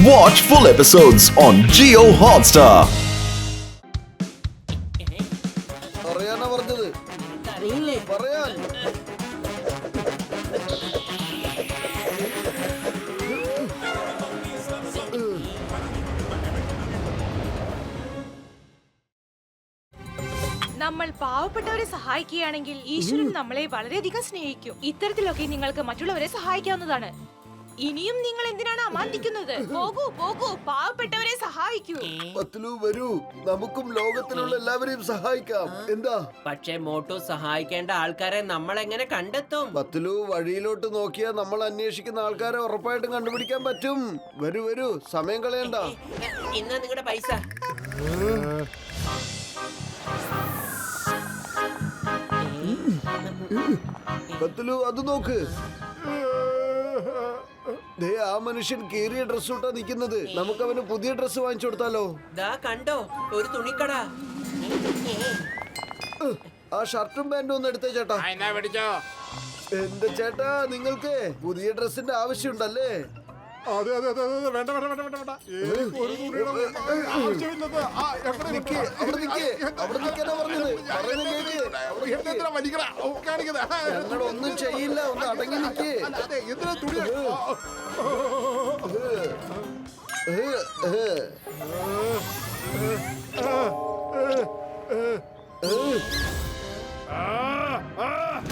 Watch full episodes on Jio Hotstar. പറയാനാ പറഞ്ഞത് പറയാൻ നമ്മൾ പാവപ്പെട്ടവരെ സഹായിക്കുകയാണെങ്കിൽ ഈശ്വരൻ നമ്മളെ വളരെയധികം സ്നേഹിക്കും. ഇത്തരത്തിലൊക്കെ നിങ്ങൾക്ക് മറ്റുള്ളവരെ സഹായിക്കാവുന്നതാണ്. ഇനിയും നിങ്ങൾ എന്തിനാണ് അമാന്തിക്കുന്നത്? പോകൂ പോകൂ, പാവപ്പെട്ടവരെ സഹായിക്കൂ. പത്ലു വരൂ, നമുക്കും ലോകത്തിലുള്ള എല്ലാവരെയും സഹായിക്കാം. എന്താ? പക്ഷേ മോട്ടു, സഹായിക്കേണ്ട ആൾക്കാരെ നമ്മൾ എങ്ങനെ കണ്ടെത്തും? പത്ലു, വഴിയിലോട്ട് നോക്കിയാൽ നമ്മൾ അന്വേഷിക്കുന്ന ആൾക്കാരെ ഉറപ്പായിട്ടും കണ്ടുപിടിക്കാൻ പറ്റും. വരൂ വരൂ, സമയം കളയണ്ട. ഇന്ന് നിങ്ങളുടെ പൈസ. പത്ലു, അത് നോക്ക്. ദേ, ആ മനുഷ്യൻ കീറിയ ഡ്രസ് ഇട്ടാ നിൽക്കുന്നത്. നമുക്ക് അവന് പുതിയ ഡ്രസ് വാങ്ങിച്ചു കൊടുത്താലോ? ദാ കണ്ടോ, ഒരു തുണിക്കട. ആ ഷർട്ടും പാന്റും ഒന്ന് എടുത്തേ ചേട്ടാ. എന്റെ ചേട്ടാ, നിങ്ങൾക്ക് പുതിയ ഡ്രസ്സിന്റെ ആവശ്യമുണ്ടല്ലേ? അതെ അതെ അതെ അതെ, വേണ്ട വേണ്ട വേണ്ട വേണ്ട വേണ്ട, എനിക്ക് ഒരു തുണിയുടെ ആവശ്യമില്ലത്. നിക്ക്, അവിടെ നിക്ക്, അവിടെ നിൽക്കാനാ പറഞ്ഞത്. പറയുന്നത് കേൾക്ക്. എന്തിനാ വലിക്കണ കാണിക്കുന്നത്? ഞങ്ങളൊന്നും ചെയ്യില്ല, ഒന്ന് അടങ്ങി നിക്ക്. അതെ, എന്തിനാ തുണി?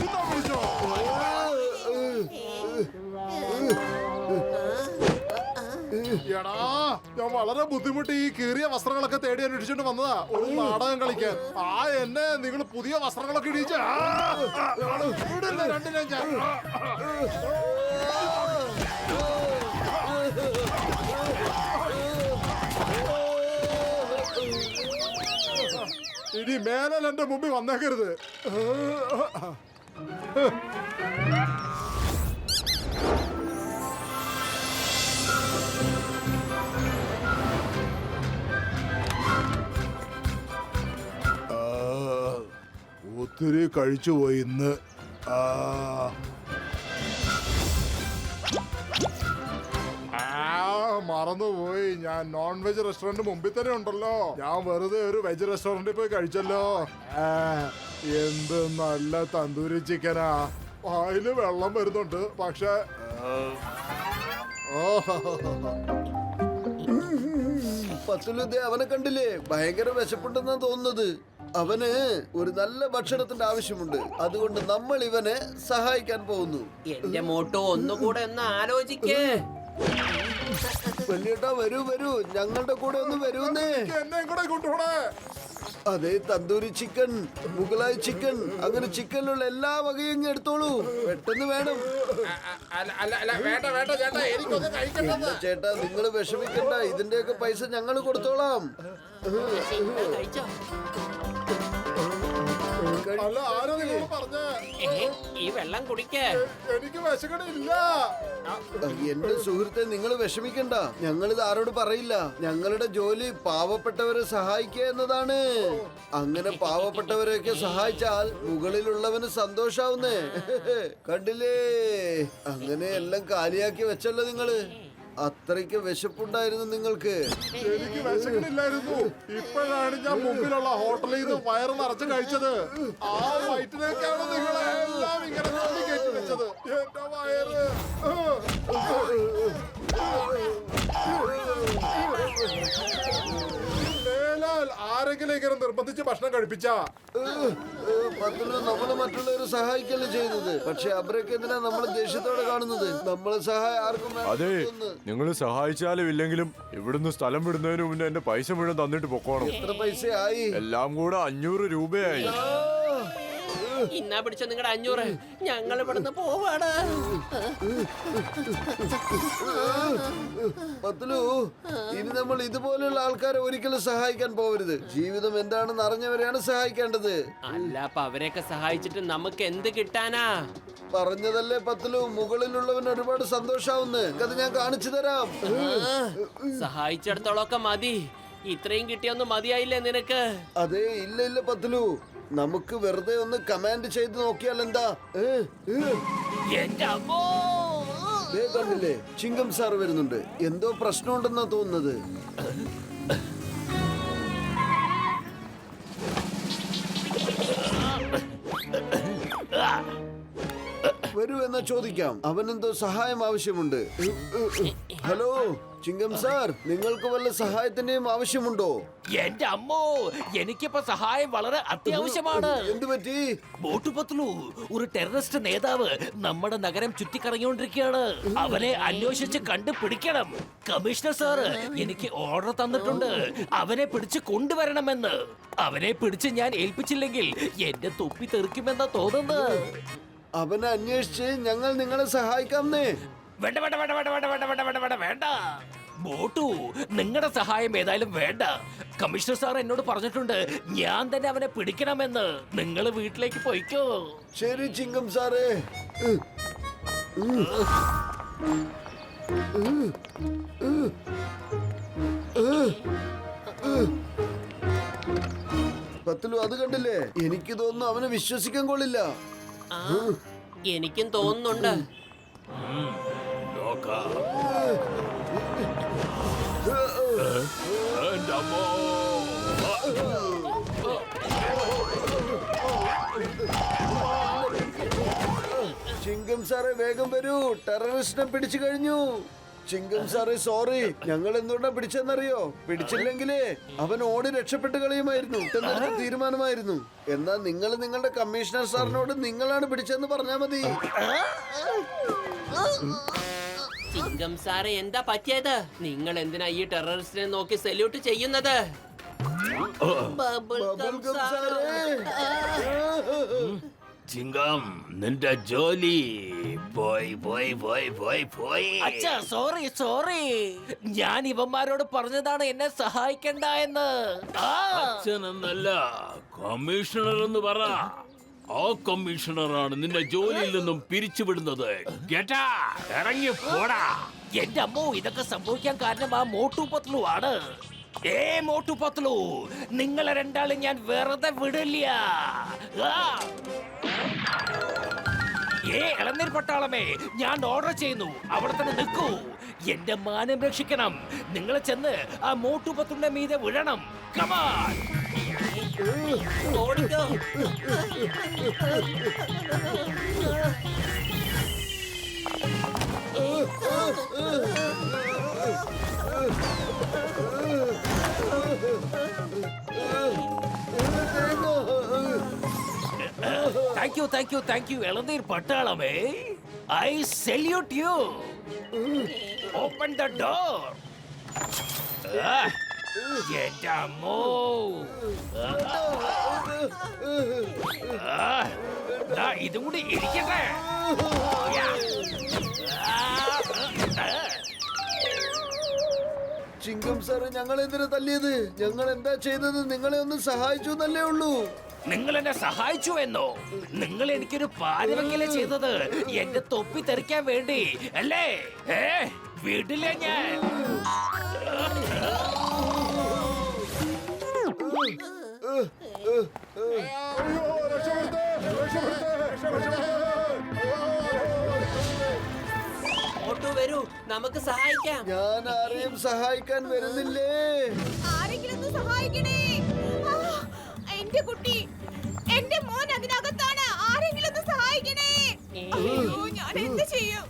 ഇതാ വിളിച്ചോ. എടാ, ഞാൻ വളരെ ബുദ്ധിമുട്ടി ഈ കീറിയ വസ്ത്രങ്ങളൊക്കെ തേടി അന്വേഷിച്ചിട്ട് വന്നതാ ഒരു നാടകം കളിക്കാൻ. എന്നെ നിങ്ങൾ പുതിയ വസ്ത്രങ്ങളൊക്കെ ഇടിച്ച രണ്ടിനും ഞാൻ. ഇനി മേലാൽ എന്റെ മുമ്പിൽ വന്നേക്കരുത്. ഒത്തിരി കഴിച്ചു പോയി ഇന്ന്. മറന്നുപോയി, ഞാൻ നോൺ വെജ് റെസ്റ്റോറന്റ് മുമ്പിൽ തന്നെ ഉണ്ടല്ലോ. ഞാൻ വെറുതെ ഒരു വെജ് റെസ്റ്റോറന്റിൽ പോയി കഴിച്ചല്ലോ. എന്ത് നല്ല തന്തൂരി ചിക്കനാ. വായില് വെള്ളം വരുന്നുണ്ട്. പക്ഷെ പത്തുലു, അവനെ കണ്ടില്ലേ? ഭയങ്കര വിശപ്പുണ്ടെന്നാ തോന്നുന്നത്. അവന് ഒരു നല്ല ഭക്ഷണത്തിന്റെ ആവശ്യമുണ്ട്. അതുകൊണ്ട് നമ്മൾ ഇവനെ സഹായിക്കാൻ പോകുന്നു. എന്റെ മോട്ടു, ഒന്നുകൂടെ ഒന്ന് ആലോചിക്കേ. വലിയേട്ടാ, വരൂ വരൂ, ഞങ്ങളുടെ കൂടെ ഒന്ന് വരൂന്നേ. എന്നെ കൂടെ കൊണ്ടുപോണേ. അതെ, തന്തൂരി ചിക്കൻ, മുഗലായി ചിക്കൻ, അങ്ങനെ ചിക്കനിലുള്ള എല്ലാ വകയും ഇങ്ങ് എടുത്തോളൂ. പെട്ടെന്ന് വേണം. ഇല്ല ചേട്ടാ, നിങ്ങൾ വിഷമിക്കണ്ട. ഇതിന്റെയൊക്കെ പൈസ ഞങ്ങൾ കൊടുത്തോളാം. കഴിച്ചോ? അല്ല, ആരോ നിങ്ങൾ പറഞ്ഞേ? ഈ വെള്ളം കുടിക്കേ. എനിക്ക് വിശക്കണില്ല. എന്റെ സുഹൃത്തെ, നിങ്ങൾ വിഷമിക്കണ്ട. ഞങ്ങളിത് ആരോട് പറയില്ല. ഞങ്ങളുടെ ജോലി പാവപ്പെട്ടവരെ സഹായിക്കുക എന്നതാണ്. അങ്ങനെ പാവപ്പെട്ടവരെയൊക്കെ സഹായിച്ചാൽ മുകളിലുള്ളവന് സന്തോഷാവുന്നേ. കണ്ടില്ലേ? അങ്ങനെ എല്ലാം കാലിയാക്കി വെച്ചല്ലോ നിങ്ങള്. അത്രയ്ക്ക് വിശപ്പുണ്ടായിരുന്നു നിങ്ങൾക്ക്. എനിക്ക് വിശക്കണില്ലായിരുന്നു. ഇപ്പോഴാണ് ഞാൻ മുമ്പിലുള്ള ഹോട്ടലിൽ നിന്ന് വയറ് നിറച്ച് കഴിച്ചത്. ആ വയറ്റിലേക്കാണ് നിങ്ങളെ എല്ലാം ഇങ്ങനെ കയറ്റി വെച്ചത്. എന്റെ വയറ്. ആരെങ്കിലും ഇങ്ങനെ നിർബന്ധിച്ച് ഭക്ഷണം കഴിപ്പിച്ചാ? നമ്മള് മറ്റുള്ളവരെ സഹായിക്കല്ലേ ചെയ്യുന്നത്. പക്ഷെ അവരൊക്കെ എന്തിനാ നമ്മളെ ദേഷ്യത്തോടെ കാണുന്നത്? നമ്മളെ സഹായം ആർക്കും അതെ, നിങ്ങൾ സഹായിച്ചാലും ഇല്ലെങ്കിലും ഇവിടുന്ന് സ്ഥലം വിടുന്നതിന് മുന്നേ എന്റെ പൈസ മുഴുവൻ തന്നിട്ട് പൊക്കോണം. എത്ര പൈസയായി? എല്ലാം കൂടെ 500 രൂപയായി. ഇന്നാ പിടിച്ചോ നിങ്ങളുടെ 500. ഞങ്ങൾ ഇവിടുന്ന് പോവാണ്. പത്ലു, ഇനി നമ്മൾ ഇതുപോലെയുള്ള ആൾക്കാരെ ഒരിക്കലും സഹായിക്കാൻ പോവരുത്. ജീവിതം എന്താണെന്ന് അറിഞ്ഞവരെയാണ് സഹായിക്കേണ്ടത്. അല്ല, അപ്പൊ അവരെയൊക്കെ സഹായിച്ചിട്ട് നമുക്ക് എന്ത് കിട്ടാനാ? പറഞ്ഞതല്ലേ പത്ലു, മുകളിലുള്ളവന് ഒരുപാട് സന്തോഷാവുന്ന്. അത് ഞാൻ കാണിച്ചു തരാം. സഹായിച്ചിടത്തോളൊക്കെ മതി. ഇത്രയും കിട്ടിയൊന്നും മതിയായില്ലേ നിനക്ക്? അതെ, ഇല്ല ഇല്ല പത്ലു, നമുക്ക് വെറുതെ ഒന്ന് കമാൻഡ് ചെയ്ത് നോക്കിയാൽ എന്താ? എന്റെ അമ്മോ, ദേ കണ്ടില്ലേ, ചിങ്കം സാർ വരുന്നുണ്ട്. എന്തോ പ്രശ്നമുണ്ടെന്നാ തോന്നുന്നത്. വരൂ എന്നാ ചോദിക്കാം. അവനെന്തോ സഹായം ആവശ്യമുണ്ട്. ഹലോ ചിങ്കം സാർ, നിങ്ങൾക്ക് വല്ല സഹായത്തിന്റെയും ആവശ്യമുണ്ടോ? എന്റെ അമ്മോ, എനിക്കിപ്പോ സഹായം വളരെ അത്യാവശ്യമാണ്. എന്തു പറ്റി? മോട്ടു പത്ലു, ഒരു ടെററിസ്റ്റ് നേതാവ് നമ്മുടെ നഗരം ചുറ്റിക്കറങ്ങിക്കൊണ്ടിരിക്കുകയാണ്. അവനെ അന്വേഷിച്ച് കണ്ടുപിടിക്കണം. കമ്മീഷണർ സാറ് എനിക്ക് ഓർഡർ തന്നിട്ടുണ്ട് അവനെ പിടിച്ച് കൊണ്ടുവരണമെന്ന്. അവനെ പിടിച്ച് ഞാൻ ഏൽപ്പിച്ചില്ലെങ്കിൽ എന്റെ തൊപ്പി തെറിക്കുമെന്നാ തോന്നുന്നത്. അവനെ അന്വേഷിച്ച് ഞങ്ങൾ നിങ്ങളെ സഹായിക്കാമെന്നേ. വേണ്ട വേണ്ട വേണ്ട വേണ്ട വേണ്ട വേണ്ട വേണ്ട വേണ്ട വേണ്ട വേണ്ട മോട്ടു, നിങ്ങളുടെ സഹായം ഏതായാലും വേണ്ട. കമ്മീഷണർ സാർ എന്നോട് പറഞ്ഞിട്ടുണ്ട് ഞാൻ തന്നെ അവനെ പിടിക്കണമെന്ന്. നിങ്ങൾ വീട്ടിലേക്ക് പോയിക്കോ. ശരി ചിങ്കം സാറേ. പത്തിലു അത് കണ്ടില്ലേ? എനിക്ക് തോന്നുന്നു അവനെ വിശ്വസിക്കാൻ കൊള്ളില്ല. എനിക്കും തോന്നുന്നുണ്ട്. ചിങ്കം സാറേ വേഗം വരൂ, ടെററിസ്റ്റിനെ പിടിച്ചു കഴിഞ്ഞു. ചിങ്കം സാറേ സോറി, ഞങ്ങൾ എന്തുകൊണ്ടാ പിടിച്ചെന്നറിയോ? പിടിച്ചില്ലെങ്കിലേ അവൻ ഓടി രക്ഷപ്പെട്ട് കളയുമായിരുന്നു. എന്നൊരു തീരുമാനമായിരുന്നു. എന്നാ നിങ്ങൾ നിങ്ങളുടെ കമ്മീഷണർ സാറിനോട് നിങ്ങളാണ് പിടിച്ചെന്ന് പറഞ്ഞാ മതി. ചിങ്കം സാറേ എന്താ പറ്റിയത്? നിങ്ങൾ എന്തിനാ ഈ ടെററിസ്റ്റിനെ നോക്കി സല്യൂട്ട് ചെയ്യുന്നത്? ബബിൾഗം സാറേ. ചിങ്കം, നിന്റെ ജോലി പോയി പോയി പോയി പോയി പോയി. അച്ഛാ സോറി സോറി, ഞാൻ ഇവന്മാരോട് പറഞ്ഞതാണ് എന്നെ സഹായിക്കണ്ട എന്ന്. അച്ഛനെന്നല്ല, കമ്മീഷണർ എന്ന് പറ. ആ കമ്മീഷണറാണ് നിന്റെ ജോലിയിൽ നിന്നും പിരിച്ചുവിടുന്നത്. ഗെറ്റാ, ഇറങ്ങി പോടാ. എന്റെ അമ്മോ, ഇതൊക്കെ സംഭവിക്കാൻ കാരണം ആ മോട്ടു പത്ലു ആണ്. മോട്ടു പത്ലു, നിങ്ങളെ രണ്ടാളും ഞാൻ വെറുതെ വിടില്ല. ഇളനീർ പട്ടാളമേ, ഞാൻ ഓർഡർ ചെയ്യുന്നു, അവിടെ തന്നെ നിൽക്കൂ. എന്റെ മാനം രക്ഷിക്കണം. നിങ്ങൾ ചെന്ന് ആ മോട്ടു പത്ലുവിന്റെ മീതെ വിഴണം. കമാൻ ഓടിക്കോ. താങ്ക് യു ഇളനീർ പട്ടാളമേ. I salute you. Open the door. എന്റെ അമ്മോ, ഇതും കൂടി ഇരിക്കട്ടെ. ചിങ്കം സാറ് ഞങ്ങൾ എന്തിനാ തല്ലിയത്? ഞങ്ങൾ എന്താ ചെയ്തത്? നിങ്ങളെ ഒന്ന് സഹായിച്ചു എന്നല്ലേ ഉള്ളൂ. നിങ്ങൾ എന്നെ സഹായിച്ചു എന്നോ? നിങ്ങൾ എനിക്കൊരു പാരവെങ്കിലെ ചെയ്തത് എന്റെ തൊപ്പി തെറിക്കാൻ വേണ്ടി അല്ലേ? വിടില്ല ഞാൻ. വരൂ, നമുക്ക് സഹായിക്കാം. ഞാൻ ആരെയും സഹായിക്കാൻ വരുന്നില്ലേ. ആരെങ്കിലും ഒന്ന് സഹായിക്കണേ. എന്റെ കുട്ടി, എന്റെ മോൻ അതിനകത്താണ്. ആരെങ്കിലും ഒന്ന് സഹായിക്കണേ. ഞാൻ എന്ത് ചെയ്യും?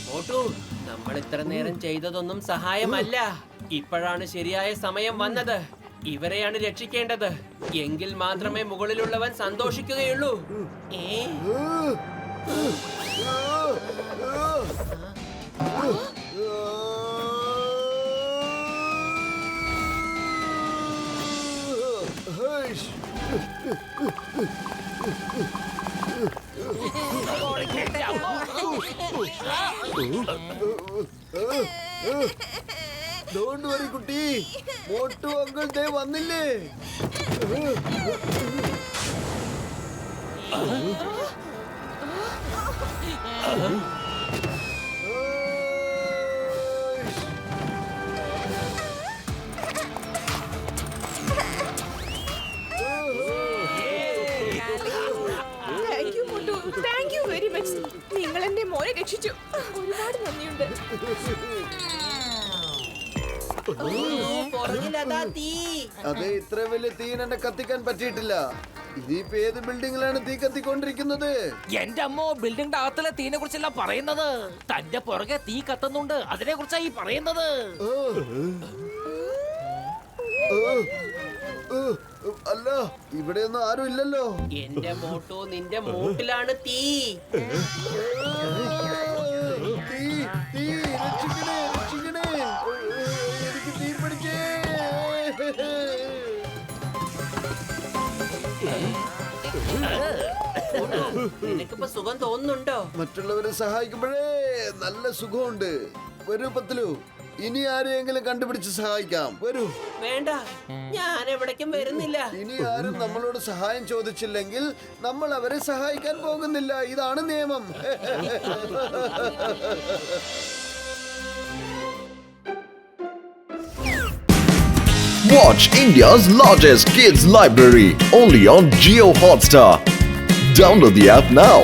മോട്ടു, നമ്മൾ ഇത്ര നേരം ചെയ്തതൊന്നും സഹായമല്ല. ഇപ്പോഴാണ് ശരിയായ സമയം വന്നത്. ഇവരെയാണ് രക്ഷിക്കേണ്ടത്. എങ്കിൽ മാത്രമേ മുകളിലുള്ളവൻ സന്തോഷിക്കുകയുള്ളൂ. ഡോണ്ട് വറി കുട്ടി, മോട്ടു അങ്കിൾ ദേ വന്നില്ലേ. Thank you Motu, thank you very much. നിങ്ങൾ എന്റെ മോനെ രക്ഷിച്ചു. അതെ, ഇത്ര വലിയ തീൻ എന്നെ കത്തിക്കാൻ പറ്റിയിട്ടില്ല. ഇതിപ്പോ ഏത് ബിൽഡിങ്ങിലാണ് തീ കത്തിക്കൊണ്ടിരിക്കുന്നത്? എന്റെ അമ്മോ, ബിൽഡിംഗിന്റെ അകത്തിലെ തീനെ കുറിച്ചല്ല പറയുന്നത്. തന്റെ പുറകെ തീ കത്തുന്നുണ്ട്, അതിനെ കുറിച്ചാ ഈ പറയുന്നത്. അല്ല, ഇവിടെയൊന്നും ആരും ഇല്ലല്ലോ. എന്റെ മോട്ടോ നിന്റെ മൂട്ടിലാണ് തീ. തീ, തീ, രക്ഷിക്കണേ, രക്ഷിക്കണേ. എനിക്ക് തീ പിടിച്ചേ. നിനക്കിപ്പോ സുഖം തോന്നുന്നുണ്ടോ? മറ്റുള്ളവരെ സഹായിക്കുമ്പോഴേ നല്ല സുഖമുണ്ട്. വരൂ പത്ലു, ഇനി ആരെയെങ്കിലും കണ്ടുപിടിച്ച് സഹായിക്കാം. വരൂ. വേണ്ട, ഞാൻ എവിടേക്കും വരുന്നില്ല. ഇനി ആരും നമ്മളോട് സഹായം ചോദിച്ചില്ലെങ്കിൽ നമ്മൾ അവരെ സഹായിക്കാൻ പോകുന്നില്ല. ഇതാണ് നിയമം. Watch India's largest kids library only on Jio Hotstar. Download the app now.